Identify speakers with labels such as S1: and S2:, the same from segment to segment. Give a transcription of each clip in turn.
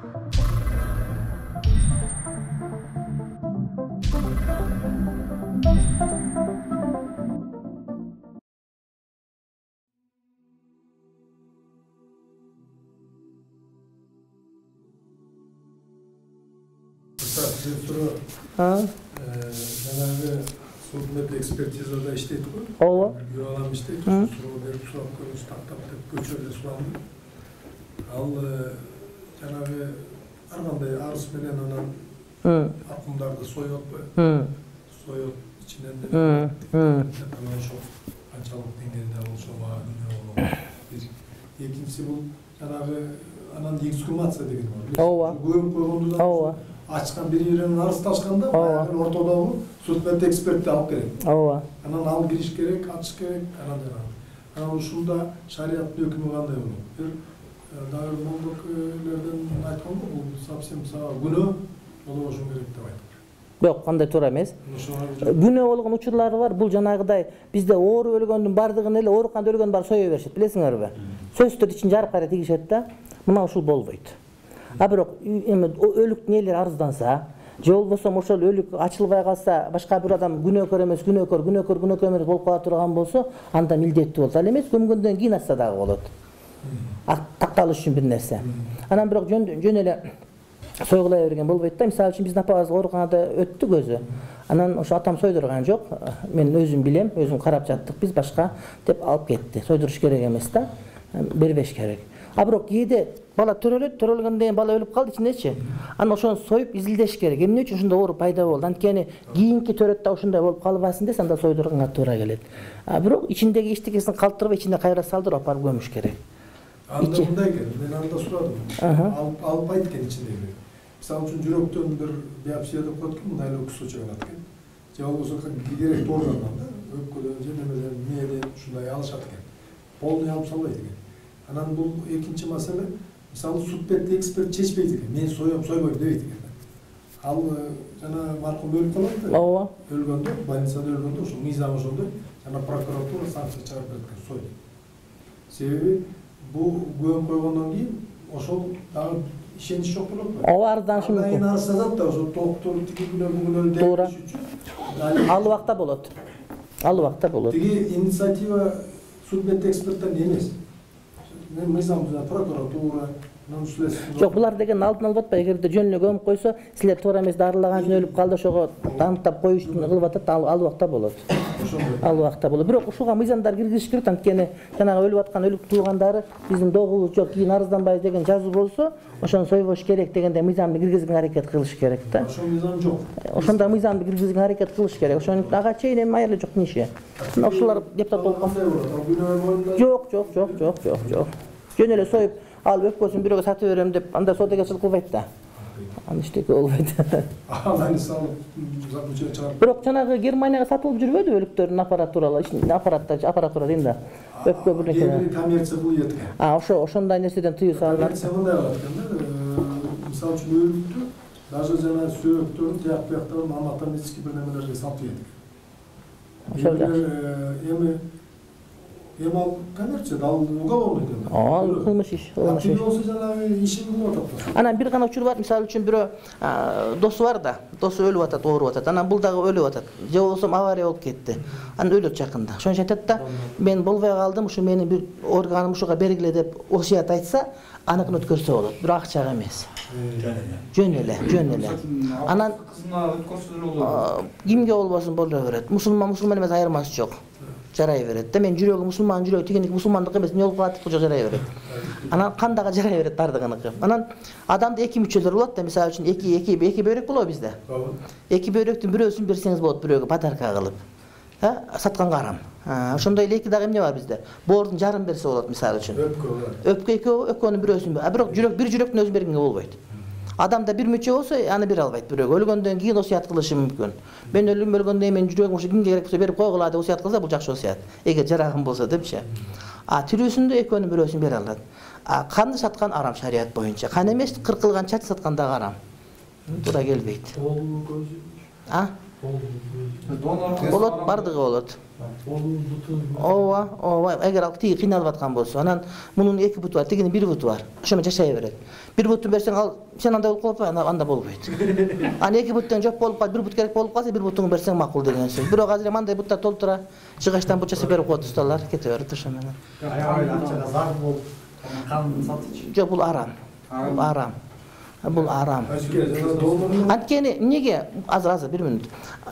S1: Janagı sudmet ekspertizada işleydi mi?
S2: Ova.
S1: Yuvalam işleydi. Suru verip sulap koymuş, taktap göçörle sulandı. Al janagı argандай arız menen anan akımlarda soyot bu. Soyot içinden de. Anan şu ançalık dengede olsa var. İkincisi bu janagı anan ekskumatsa degen var.
S2: Ova.
S1: Goyup koygundudan
S2: Ova.
S1: Açkan bir yerinin arası taşkanda ortada olup sudmet eksperti alıp gerek.
S2: Ova.
S1: Anan al giriş gerek, açık gerek, anan uşunda şariat hükmü kандай olur. Bir dağır moldoklardan aytkan bu, sapsem sağa günü olu oşun gerek de aytkan.
S2: Yok, kандай to'g'ri emas. Günü olgan uçurlары var. Bul janagıday bizde oğru ölgöndün bardığın ele oğru kanda ölgön bar soya berişet. Bilesiңерби? Сөзтөр için жарып кара тигишет да. Мына ушул болбойт. Бирок эми өлүк нелер арызданса, же болбосо ошол өлүк ачылбай калса, башка бир адам күнөөкөр эмес, күнөөкөр эмес болуп кала турган болсо, анда милдеттүү болот. Ал эмес көмгөндөн кийин ачса дагы болот. Такталыш үчүн бир нерсе. Анан бирок жөн эле сойгулай берген болбойт да. Мисалы үчүн биздин апабыз ооруканада өттүк өзү. Анан ошо атам сойдурган жок. Мен өзүм билем, өзүм карап жаттык. Биз башка деп алып кетти. Сойдуруш керек эмес да. Бербеш керек. А бирок кээде бала төрөлгөндөн кийин бала өлүп калды ичиндечи. Анан ошону союп изилдеш керек. Эмне үчүн ушундай оору пайда болду? Анткени кийинки төрөттө ушундай болуп калбасын десе, анда сойдурганга туура келет. А бирок ичиндеги эчтекесин калтырып, ичине кайра салдырып апарып көмүш керек.
S1: Анда мындай экен, мен анда сурадым. Албайт экен ичиндеги. Мисалы үчүн жүрөктөн бир биопсия деп коет экен, мындай эле уксу чыгат экен. Же болбосо керектүү органдан да, өпкөдөн же немеден, мээден ушундай алышат экен. Полный алып салбайт экен. Анан бул экинчи маселе, мисалы судбетти эксперт чечпейт экен. Мен соём, сойбойм дебейт экен. Ал жана маркум өлүп калат да.
S2: Ооба.
S1: Өлгөндө, больницада өлгөндө ошо мыйзам ошондой, жана прокуратура санкция чыгарып берет, сой. Себеби бул көм койгондон кийин ошол дагы ишенич жок болот.
S2: Ооба, арызданышы мүмкүн.
S1: Айын арызданат да ошо доктор тиги күнөө
S2: Туура.
S1: дегиш үчүн.
S2: Ал убакта болот. Ал убакта болот.
S1: Тиги инициатива судбет эксперттен эмес. Мыйзам прокуратура,
S2: Жок, булар деген алдын алып атпайбы? Эгерде жөн эле көмүп койсо, силер туура эмес дарылаган үчүн өлүп калды, ошого таныктап коюш үчүн кылып атат, ал убакта болот. Ал убакта болот. Бирок ушуга мыйзамдар киргизиш керек, анткени жанагы өлүп аткан өлүк туугандары биздин догубуз жок, кийин арызданбайбыз деген жазуу болсо, ошону сойбош керек дегенде мыйзамды киргизүүгө аракет кылыш керек да.
S1: Ошол мыйзам жок.
S2: Ошондо мыйзамды киргизүүгө аракет кылыш керек. Ошону ага чейин эми майырлы жок неше. Ошолор депутат болуп калса. Жок. Жөн эле союп алып өпкөсүн бирөөгө сатып берем деп, анда содагерчилик кылбайт да. Аны эчтеке болбойт.
S1: Аны салып запрещение чыгарып.
S2: Бирок жанагы Германияга сатылып жүрбөдү өлүктөрдүн аппаратуралары, аппараттар дейм өпкө бир нерсе.
S1: Коммерция кылып экен.
S2: Ошондой нерседен тыюу салынат.
S1: Коммерция мындай кылат экен да. Мисалы үчүн өлүктү даже жана сөөктөрүн, тияк бияктарын анатомический бир немелерге сатып экен. Ошол Эми ал коммерция, ал уголовный экен.
S2: Ал кылмыш иш.
S1: Тиги болсо жанагы ишин кылып атат.
S2: Анан бир гана учур бар, мисалы үчүн бирөө досу бар да, досу өлүп атат, ооруп атат. Анан бул дагы өлүп атат. Же болбосо авария болуп кетти. Анан өлөт жакында. Ошон үчүн айтат да, мен болбой калдым, ушу менин бир органым ушуга бергиле деп осуят айтса, аныкын өткөрсө болот. Бирок акчага эмес. Жөн эле. Анан кимге болбосун боло берет. Мусулман эмес айырмасы жок. Жарай берет. Мен жүрөгүм мусулман жүрөк, тигиники мусулмандык эмес, эмне болуп калат деп жарай берет. Анан кандага жарай берет бардыгыныкы. Анан адамда эки мүчөлөр болот да, мисалы үчүн эки бөйрөк болобу бизде. Эки бөйрөктүн бирөөсүн берсеңиз болот бирөөгө подарка кылып. Сатканга арам. Ошондой эле эки дагы эмне бар бизде? Боордун жарым берсе болот мисалы үчүн. Өпкө экөөнүн бирөөсүн. Бирок бир жүрөктүн өзүн бергенге болбойт. Адамда бир мүчө болсо, аны бере албайт бирөөгө. Өлгөндөн кийин осуят кылышы мүмкүн. Мен өлгөндөн кийин мен жүрөгүм ошо кимге керек болсо берип койгула деп осуят кылса, бул жакшы осуят. Эгер жарагым болсо депчи. Тирүүсүндө экөөнүн бирөөсүн бере алат. Канды саткан арам шарият боюнча. Кан эмес, кыркылган чач саткан дагы арам. Туура келбейт. Болот, бардыгы болот. Ооба, эгер ал тиги кыйналып аткан болсо, анан мунун 2 буту бар, тигинин 1 буту бар. Ошо жашай берет. 1 бутун берсең, ал сен андай болуп калып, анда болбойт. Аны 2 буттан жок болуп калып, 1 бут керек болуп калса, 1 бутуңу берсең макул деген сөз. Бирок азыр мындай буттар толтура, жыгачтан бут жасап берип коет усталар, кете берет ошо менен.
S3: Акчага зар болуп, канын сатчы.
S2: Жок, бул арам. Бул арам. Анткени эмнеге азыр 1 мүнөт.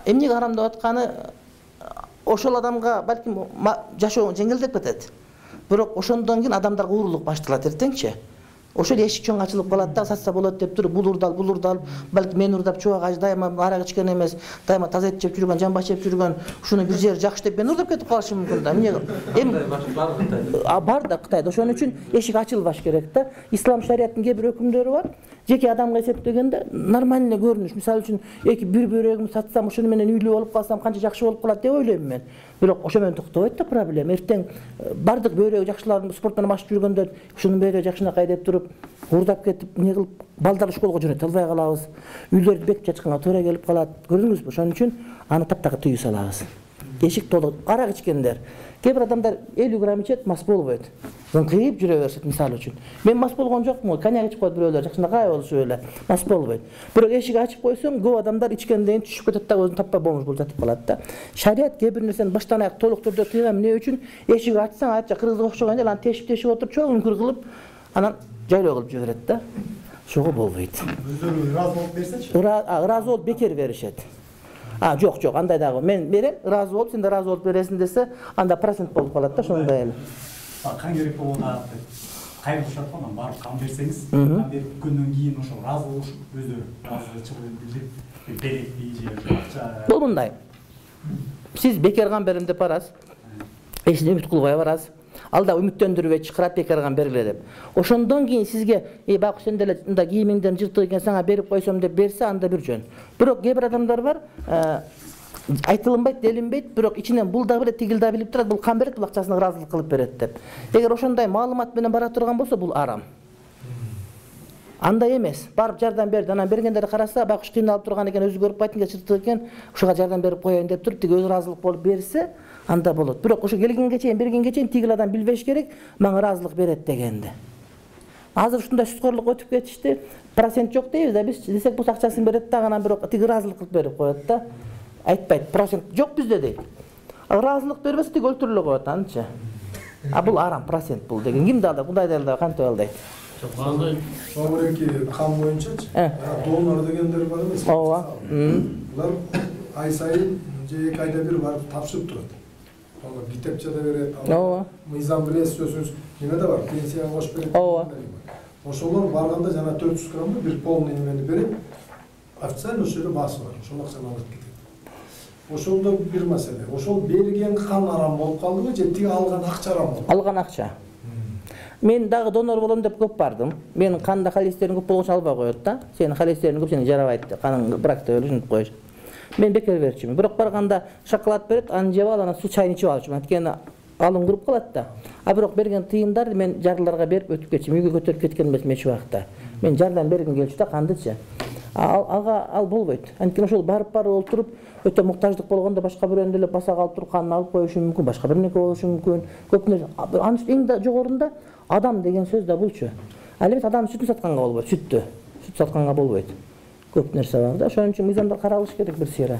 S2: Эмнеге арам деп атканы ошол адамга балким жашоо жеңилдеп кетет. Бирок ошондон кийин адамдарга уурулук башталат эртеңчи. Ошол эшик чоң ачылып калат да, сатса болот деп туруп, бул урдал, балки мен урдап чубагаж дайыма арак ичкен эмес, дайыма таза эт жеп жүргөн, жамбаш жеп жүргөн, ушунун бир жери жакшы деп мен урдап кетип калышым мүмкүн да. Эмне? Бар да Кытайда. Ошон үчүн эшик ачылбаш керек да. Ислам шариятынын кээ бир өкүмдөрү бар. Жеке адамга эсептегенде нормальный көрүнүш. Мисалы үчүн бир бөөрөгүмдү сатсам, ошону менен үйлүү болуп калсам канча жакшы болуп калат деп ойлойм мен. Бирок ошо менен токтобойт да проблема. Эртең бардык бөөрөгү жакшылардын спорттон машып жүргөндөр ушунун бөөрөгү жакшынакай деп туруп, урдап кетип, эмне кылып, балдар школго жөнөтө албай калабыз. Үйлөрдү бекип жатканга туура келип калат. Көрдүңүзбү? Ошон үчүн аны таптакы тыюу салабыз. Эшик толук арак ичкендер. Кээ бир адамдар 50 грамм ичет, мас болбойт. Зыңкыйып жүрө беришет мисалы үчүн. Мен мас болгон жокмун, коньяк ичип коет бирөөлөр, жакшынакай болушуп эле. Мас болбойт. Бирок эшик ачып койсоң, көп адамдар ичкенден түшүп кетет да, өзүн таппай болмуш болуп жатып калат да. Шарият кээ бир нерсени баштан аяк толук түрдө тыйган эмне үчүн? Эшик ачсаң, ача кыргызга окшогон эле аны тешип отуруп, чоң үңкүр кылып, анан жайлоо кылып жиберет да. Ошого болбойт.
S3: Өздөрү ыраазы болуп берсечи?
S2: Ыраазы болуп бекер беришет. Жок, андай дагы. Мен берем, ыраазы болуп, сен да ыраазы болуп бересиң десе, анда процент болуп калат да, ошондой эле.
S3: Кан керек болгонда кайрылышат го, анан барып кан берсеңиз, кан берип күндөн кийин ошо ыраазы болушуп, өздөрү ыраазычылыгын билдирип, беретпи же акча.
S2: Бул мындай. Сиз бекер кан берем деп барасыз. Эч үмүт кылбай барасыз. Алда үмүттөндүрбөй чакырат бекер кан бергиле деп. Ошондон кийин сизге бак сен деле мында кийимиңден жыртык экен, сага берип койсом деп берсе, анда бир жөн. Бирок кээ бир адамдар бар, айтылынбайт, делинбейт, бирок ичинен бул да билет, тигил да билип турат, бул кан берет, бул акчасын ыраазылык кылып берет деп. Эгер ошондой маалымат менен бара турган болсо, бул арам. Андай эмес. Барып жардам берди, анан бергендерди караса, байкуш кыйналып турган экен, өзү көрүп кайтынга чыртык экен, ушуга жардам берип коеюн деп туруп, тиги өзү ыраазылык болуп берсе, анда болот. Бирок ошо келгенге чейин, бергенге чейин тигил адам билбеш керек, мага ыраазылык берет дегенди. Азыр ушундай сүскөрлүк өтүп кетишти. Процент жок дейбиз да, биз десек бул акчасын берет да, анан бирок тиги ыраазылык кылып берип коет да. Айтпайт, процент жок бизде дейт. Ыраазылык бербесе тиги өлтүрүлө коет анчы. Бул арам процент бул деген. Кимди алдайт? Кудайды алдайт, кантип алдайт?
S1: Соңуреки кан боюнчачы, донор дегендер бар эмес.
S2: Ооба.
S1: Булар ай сайын же 2 айда бир барып тапшырып турат. Алар китепчеде берет.
S2: Ооба.
S1: Мыйзам билесиз өзүңүз, неме да бар, пенсияга кошуп берет.
S2: Ооба.
S1: Ошолор барганда жана 400 граммды бир полный немени берип, официально ошол жерде баасы бар. Ошол акчаны алып кетет. Ошолдо бир маселе. Ошол берген кан арам болуп калдыбы же тиги алган акча арам болду?
S2: Алган акча. Мен дагы донор болом деп көп бардым. Менин канда холестерин көп болгон албай коет да. Сенин холестерин көп, сени жарабайт. Каның бракта өлүп коюш. Мен бекер берчүмүн. Бирок барганда шоколад берет, аны жеп ал, анан суу чайын ичип алчумун. Анткени алым кыруп калат да. Бирок берген тыйындарды мен жарларга берип өтүп кетчүмүн. Үйгө көтөрүп кеткен эмесмин эч убакта. Мен жардам бергим келчү да, кандычы. Ал болбойт. Анткени ошол барып олтуруп, өтө муктаждык болгондо башка бирөөнү деле басак алып туруп канын алып коюшу мүмкүн, башка бир нерсе болушу мүмкүн. Көп нерсе. Анын эң жогорунда адам деген сөз да булчу. Ал эмес адамдын сүтүн сатканга болбойт, сүт сатканга болбойт. Көп нерсе бар да. Ошон үчүн мыйзамда каралыш керек бир сыйра.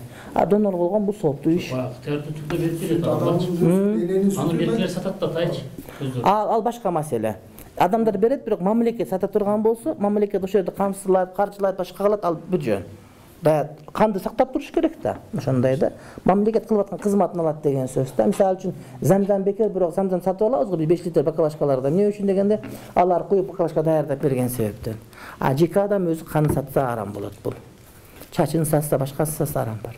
S2: Донор болгон бул сооптуу иш.
S4: Тертиптүү берип берет адамдар. Аны беркелер сатат да тайчы.
S2: Ал башка маселе. Адамдар берет, бирок мамлекет сата турган болсо, мамлекет ошол жерде камсыздайлайт, каржылайт, башка кылат, ал бир жөн. Канды сактап туруш керек да. Ошондой да. Мамлекет кылып аткан кызматын алат деген сөз да. Мисалы үчүн замдан бекер, бирок замдан сатып алабыз го 5 литр баклажкаларда. Эмне үчүн дегенде, алар куюп баклажка даярдап берген себептен. Жеке адам өзү канын сатса арам болот бул. Чачын сатса, башкасы сатса арам бар.